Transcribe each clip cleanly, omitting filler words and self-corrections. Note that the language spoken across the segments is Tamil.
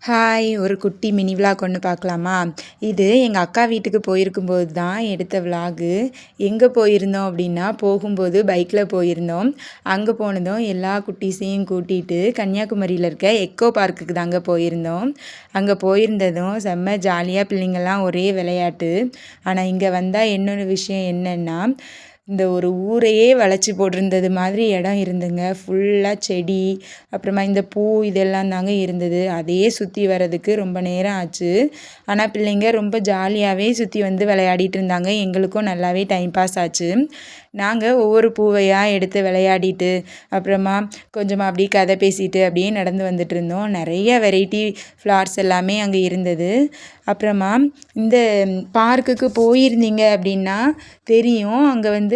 ஹாய், ஒரு குட்டி மினி விலாக் ஒன்று பார்க்கலாமா? இது எங்கள் அக்கா வீட்டுக்கு போயிருக்கும்போது தான் எடுத்த விலாகு. எங்கே போயிருந்தோம் அப்படின்னா, போகும்போது பைக்கில் போயிருந்தோம். அங்கே போனதும் எல்லா குட்டீஸையும் கூட்டிகிட்டு கன்னியாகுமரியில் இருக்க எக்கோ பார்க்குக்கு தாங்க போயிருந்தோம். அங்கே போயிருந்ததும் செம்ம ஜாலியாக பிள்ளைங்கள்லாம் ஒரே விளையாட்டு. ஆனால் இங்கே வந்தால் இன்னொரு விஷயம் என்னென்னா, இந்த ஒரு ஊரையே வளைச்சி போட்டிருந்தது மாதிரி இடம் இருந்துங்க. ஃபுல்லாக செடி, அப்புறமா இந்த பூ இதெல்லாம் தாங்க இருந்தது. அதையே சுற்றி வர்றதுக்கு ரொம்ப நேரம் ஆச்சு. ஆனால் பிள்ளைங்க ரொம்ப ஜாலியாகவே சுற்றி வந்து விளையாடிட்டு இருந்தாங்க. எங்களுக்கும் நல்லாவே டைம் பாஸ் ஆச்சு. நாங்கள் ஒவ்வொரு பூவையாக எடுத்து விளையாடிட்டு, அப்புறமா கொஞ்சமாக அப்படியே கதை பேசிட்டு அப்படியே நடந்து வந்துட்டு இருந்தோம். நிறைய வெரைட்டி ஃப்ளார்ஸ் எல்லாமே அங்கே இருந்தது. அப்புறமா இந்த பார்க்குக்கு போயிருந்தீங்க அப்படின்னா தெரியும், அங்கே வந்து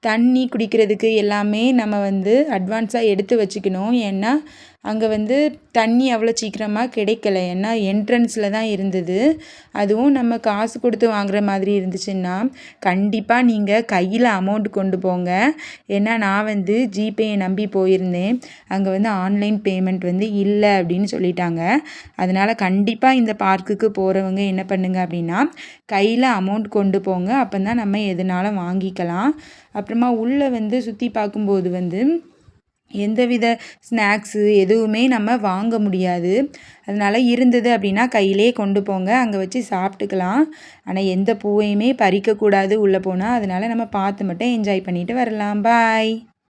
தண்ணி குடிக்கிறதுக்கு எல்லாமே நம்ம வந்து அட்வான்ஸாக எடுத்து வச்சுக்கணும். ஏன்னா அங்கே வந்து தண்ணி அவ்வளோ சீக்கிரமாக கிடைக்கல. ஏன்னா என்ட்ரன்ஸில் தான் இருந்தது. அதுவும் நம்ம காசு கொடுத்து வாங்குற மாதிரி இருந்துச்சுன்னா கண்டிப்பாக நீங்கள் கையில் அமௌண்ட் கொண்டு போங்க. ஏன்னா நான் வந்து ஜிபேயை நம்பி போயிருந்தேன். அங்கே வந்து ஆன்லைன் பேமெண்ட் வந்து இல்லை அப்படின்னு சொல்லிட்டாங்க. அதனால் கண்டிப்பாக இந்த பார்க்குக்கு போகிறவங்க என்ன பண்ணுங்க அப்படின்னா கையில் அமௌண்ட் கொண்டு போங்க. அப்போ தான் நம்ம எதுனாலும் வாங்கிக்கலாம். அப்புறமா உள்ளே வந்து சுற்றி பார்க்கும்போது வந்து எந்தவித ஸ்நாக்ஸு எதுவுமே நம்ம வாங்க முடியாது. அதனால் இருந்தது அப்படின்னா கையிலே கொண்டு போங்க, அங்கே வச்சு சாப்பிட்டுக்கலாம். ஆனால் எந்த பூவையுமே பறிக்கக்கூடாது உள்ளே போனால். அதனால் நம்ம பார்த்து மட்டும் என்ஜாய் பண்ணிட்டு வரலாம். பாய்.